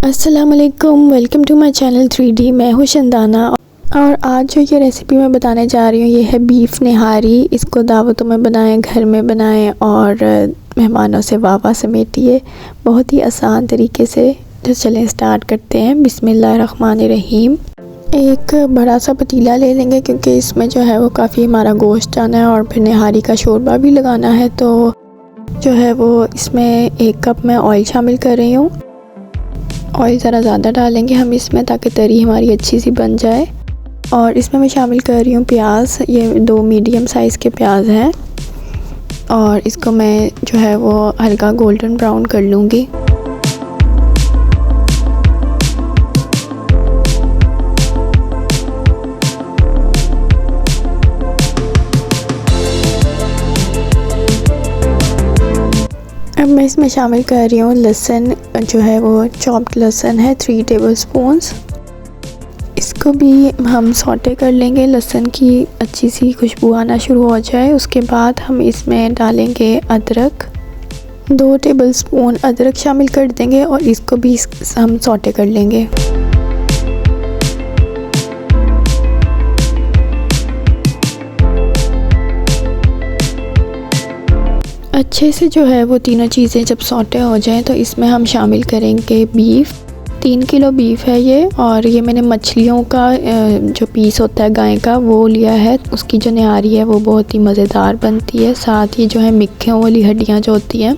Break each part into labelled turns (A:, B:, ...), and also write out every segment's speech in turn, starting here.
A: अस्सलाम वालेकुम, welcome to my channel 3D। मैं हूँ शंदाना और आज जो ये रेसिपी मैं बताने जा रही हूँ ये है बीफ निहारी। इसको दावतों में बनाएं, घर में बनाएं और मेहमानों से वाह समेटिए बहुत ही आसान तरीके से। तो चलें स्टार्ट करते हैं। बिस्मिल्लाहिर्रहमानिर्रहीम। एक बड़ा सा पतीला ले लेंगे क्योंकि इसमें जो है वो काफ़ी हमारा गोश्त जाना है और फिर निहारी का शोरबा भी लगाना है। तो जो है वो इसमें 1 कप मैं ऑयल शामिल कर रही हूँ। ऑयल ज़रा ज़्यादा डालेंगे हम इसमें ताकि तरी हमारी अच्छी सी बन जाए। और इसमें मैं शामिल कर रही हूँ प्याज। ये 2 मीडियम साइज़ के प्याज हैं और इसको मैं जो है वो हल्का गोल्डन ब्राउन कर लूँगी। अब मैं इसमें शामिल कर रही हूँ लहसुन। जो है वो चॉप्ड लहसुन है 3 टेबलस्पून्स। इसको भी हम सौटे कर लेंगे, लहसुन की अच्छी सी खुशबू आना शुरू हो जाए। उसके बाद हम इसमें डालेंगे अदरक। 2 टेबलस्पून अदरक शामिल कर देंगे और इसको भी हम सौटे कर लेंगे। अच्छे से जो है वो तीनों चीज़ें जब सौटे हो जाएं तो इसमें हम शामिल करेंगे बीफ। 3 किलो बीफ है ये और ये मैंने मछलियों का जो पीस होता है गाय का वो लिया है। उसकी जो निहारी है वो बहुत ही मज़ेदार बनती है। साथ ही जो है मिक्खियों वाली हड्डियाँ जो होती हैं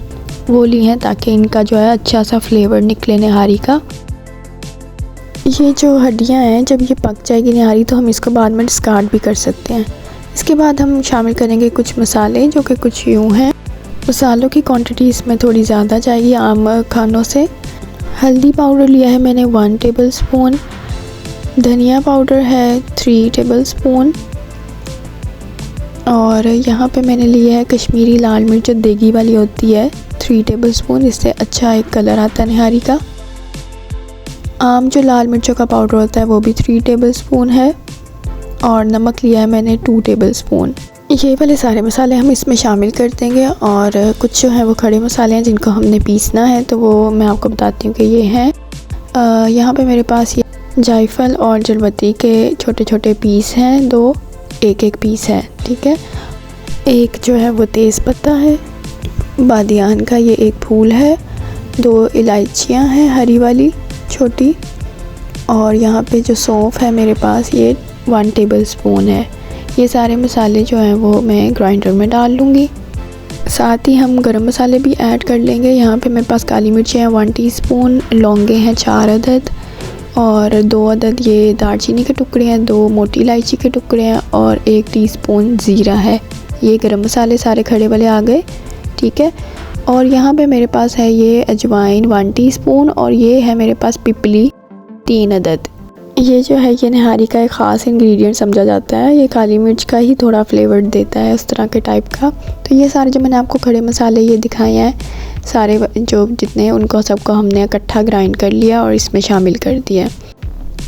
A: वो ली हैं ताकि इनका जो है अच्छा सा फ्लेवर निकले निहारी का। ये जो हड्डियाँ हैं जब ये पक जाएगी निहारी तो हम इसको बाद में डिस्कार्ड भी कर सकते हैं। इसके बाद हम शामिल करेंगे कुछ मसाले जो कि कुछ यूँ हैं। मसालों की क्वांटिटी इसमें थोड़ी ज़्यादा जाएगी आम खानों से। हल्दी पाउडर लिया है मैंने 1 टेबलस्पून। धनिया पाउडर है 3 टेबलस्पून। और यहाँ पे मैंने लिया है कश्मीरी लाल मिर्च जो देगी वाली होती है 3 टेबलस्पून। इससे अच्छा एक कलर आता है निहारी का। आम जो लाल मिर्चों का पाउडर होता है वो भी 3 टेबलस्पून है। और नमक लिया है मैंने 2 टेबलस्पून। ये वाले सारे मसाले हम इसमें शामिल कर देंगे। और कुछ जो है वो खड़े मसाले हैं जिनको हमने पीसना है तो वो मैं आपको बताती हूँ कि ये हैं। यहाँ पे मेरे पास ये जायफल और जलपत्री के छोटे छोटे पीस हैं, 2 एक पीस है, ठीक है। एक जो है वो तेज़ पत्ता है, बादियान का ये एक फूल है, 2 इलायचियाँ हैं हरी वाली छोटी। और यहाँ पे जो सौंफ है मेरे पास ये 1 टेबलस्पून है। ये सारे मसाले जो हैं वो मैं ग्राइंडर में डाल लूँगी। साथ ही हम गरम मसाले भी ऐड कर लेंगे। यहाँ पे मेरे पास काली मिर्चें हैं 1 टीस्पून, लौंगे हैं 4 अदद और 2 अदद ये दालचीनी के टुकड़े हैं, 2 मोटी इलायची के टुकड़े हैं और 1 टीस्पून ज़ीरा है। ये गरम मसाले सारे खड़े वाले आ गए, ठीक है। और यहाँ पे मेरे पास है ये अजवाइन 1 टीस्पून और ये है मेरे पास पिपली 3 अदद। ये जो है ये निहारी का एक ख़ास इंग्रेडिएंट समझा जाता है। ये काली मिर्च का ही थोड़ा फ्लेवर देता है उस तरह के टाइप का। तो ये सारे जो मैंने आपको खड़े मसाले ये दिखाए हैं सारे जो जितने उनको सबको हमने इकट्ठा ग्राइंड कर लिया और इसमें शामिल कर दिया।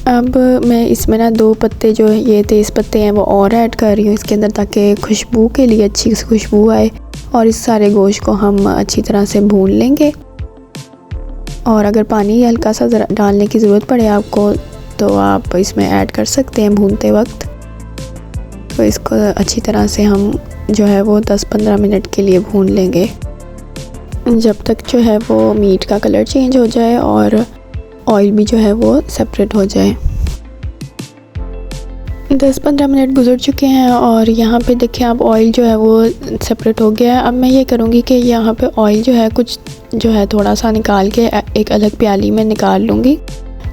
A: अब मैं इसमें ना 2 पत्ते जो ये तेज़ पत्ते हैं वो और ऐड कर रही हूँ इसके अंदर ताकि खुशबू के लिए अच्छी खुशबू आए। और इस सारे गोश्त को हम अच्छी तरह से भून लेंगे। और अगर पानी हल्का सा डालने की ज़रूरत पड़े आपको तो आप इसमें ऐड कर सकते हैं भूनते वक्त। तो इसको अच्छी तरह से हम जो है वो 10-15 मिनट के लिए भून लेंगे जब तक जो है वो मीट का कलर चेंज हो जाए और ऑयल भी जो है वो सेपरेट हो जाए। 10-15 मिनट गुजर चुके हैं और यहाँ पे देखिए आप ऑयल जो है वो सेपरेट हो गया है। अब मैं ये करूँगी कि यहाँ पे ऑयल जो है कुछ जो है थोड़ा सा निकाल के एक अलग प्याली में निकाल लूँगी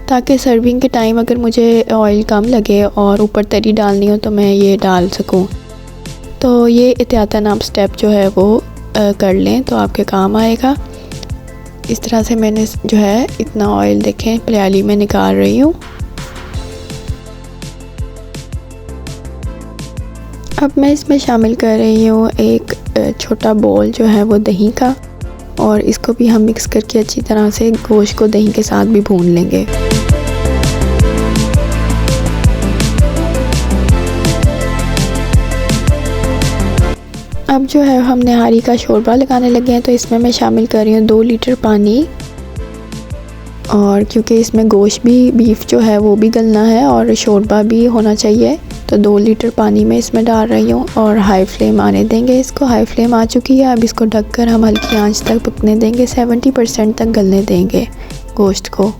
A: ताकि सर्विंग के टाइम अगर मुझे ऑयल कम लगे और ऊपर तरी डालनी हो तो मैं ये डाल सकूं। तो ये एहतियातन आप स्टेप जो है वो कर लें तो आपके काम आएगा। इस तरह से मैंने जो है इतना ऑयल देखें प्याली में निकाल रही हूँ। अब मैं इसमें शामिल कर रही हूँ एक छोटा बोल जो है वो दही का और इसको भी हम मिक्स करके अच्छी तरह से गोश्त को दही के साथ भी भून लेंगे। अब जो है हम निहारी का शोरबा लगाने लगे हैं तो इसमें मैं शामिल कर रही हूँ 2 लीटर पानी। और क्योंकि इसमें गोश्त भी, बीफ जो है वो भी गलना है और शोरबा भी होना चाहिए, तो 2 लीटर पानी में इसमें डाल रही हूँ और हाई फ्लेम आने देंगे इसको। हाई फ्लेम आ चुकी है, अब इसको ढककर हम हल्की आंच तक पकने देंगे, 70% तक गलने देंगे गोश्त को।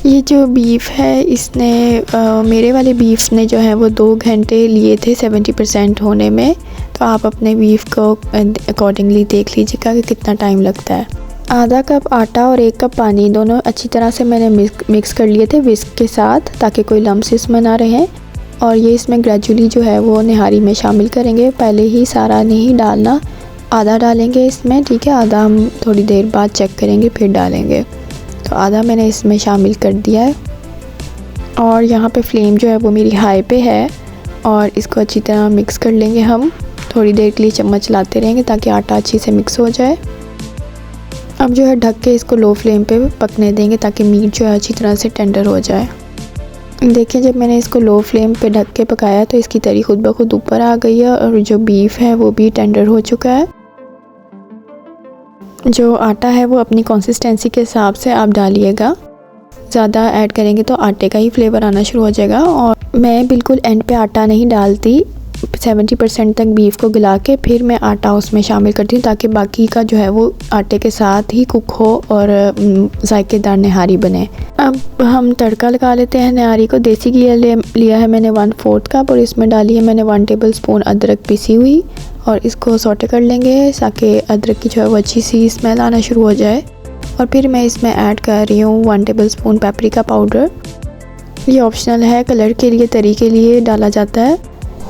A: ये जो बीफ है इसने मेरे वाले बीफ ने जो है वो 2 घंटे लिए थे 70% होने में, तो आप अपने बीफ को अकॉर्डिंगली देख लीजिएगा कि कितना टाइम लगता है। आधा कप आटा और 1 कप पानी दोनों अच्छी तरह से मैंने मिक्स कर लिए थे विस्क के साथ, ताकि कोई लम्स इसमें ना रहें। और ये इसमें ग्रेजुअली जो है वो निहारी में शामिल करेंगे, पहले ही सारा नहीं डालना, आधा डालेंगे इसमें, ठीक है। आधा हम थोड़ी देर बाद चेक करेंगे फिर डालेंगे। तो आधा मैंने इसमें शामिल कर दिया है और यहाँ पे फ्लेम जो है वो मेरी हाई पे है और इसको अच्छी तरह मिक्स कर लेंगे हम। थोड़ी देर के लिए चम्मच चलाते रहेंगे ताकि आटा अच्छी से मिक्स हो जाए। अब जो है ढक के इसको लो फ्लेम पे पकने देंगे ताकि मीट जो है अच्छी तरह से टेंडर हो जाए। देखिए जब मैंने इसको लो फ्लेम पे ढक के पकाया तो इसकी तरी खुद ब खुद ऊपर आ गई है और जो बीफ है वो भी टेंडर हो चुका है। जो आटा है वो अपनी कंसिस्टेंसी के हिसाब से आप डालिएगा, ज़्यादा ऐड करेंगे तो आटे का ही फ्लेवर आना शुरू हो जाएगा। और मैं बिल्कुल एंड पे आटा नहीं डालती, 70% तक बीफ को गला के फिर मैं आटा उसमें शामिल करती हूँ ताकि बाकी का जो है वो आटे के साथ ही कुक हो और जायकेदार निहारी बने। अब हम तड़का लगा लेते हैं निहारी को। देसी घी लिया है मैंने 1/4 कप और इसमें डाली है मैंने 1 टेबलस्पून अदरक पिसी हुई और इसको सौटे कर लेंगे ताकि अदरक की जो है वो अच्छी सी स्मेल आना शुरू हो जाए। और फिर मैं इसमें ऐड कर रही हूँ 1 टेबलस्पून पेपरिका पाउडर। ये ऑप्शनल है, कलर के लिए, तरी के लिए डाला जाता है।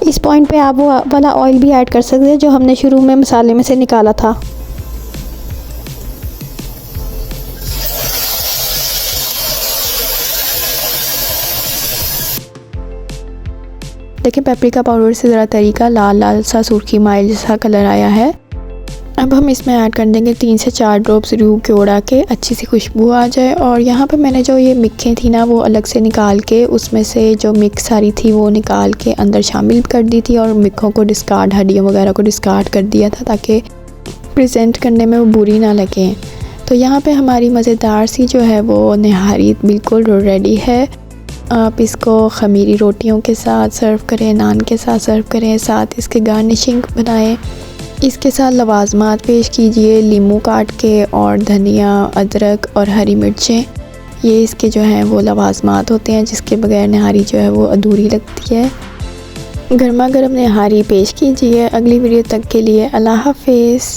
B: इस पॉइंट पे आप वो वाला ऑयल भी ऐड कर सकते हैं जो हमने शुरू में मसाले में से निकाला था।
A: देखिए पेपरिका पाउडर से ज़रा तरीका लाल लाल सा सुर्खी माइल जैसा कलर आया है। अब हम इसमें ऐड कर देंगे 3 से 4 ड्रॉप्स रूह के उड़ा के अच्छी सी खुशबू आ जाए। और यहाँ पे मैंने जो ये मिक्खें थी ना वो अलग से निकाल के उसमें से जो मिक्स सारी थी वो निकाल के अंदर शामिल कर दी थी और मिक्खों को डिस्कार्ड, हड्डियों वगैरह को डिस्कार्ड कर दिया था ताकि प्रेजेंट करने में वो बुरी ना लगे। तो यहाँ पे हमारी मज़ेदार सी जो है वो निहारी बिल्कुल रेडी है। आप इसको ख़मीरी रोटियों के साथ सर्व करें, नान के साथ सर्व करें, साथ इसके गार्निशिंग बनाएं। इसके साथ लवाजमात पेश कीजिए, लीमू काट के और धनिया, अदरक और हरी मिर्चें। ये इसके जो हैं वो लवाजमात होते हैं जिसके बगैर निहारी जो है वो अधूरी लगती है। गर्मा गर्म निहारी पेश कीजिए। अगली वीडियो तक के लिए अल्लाह हाफिज़।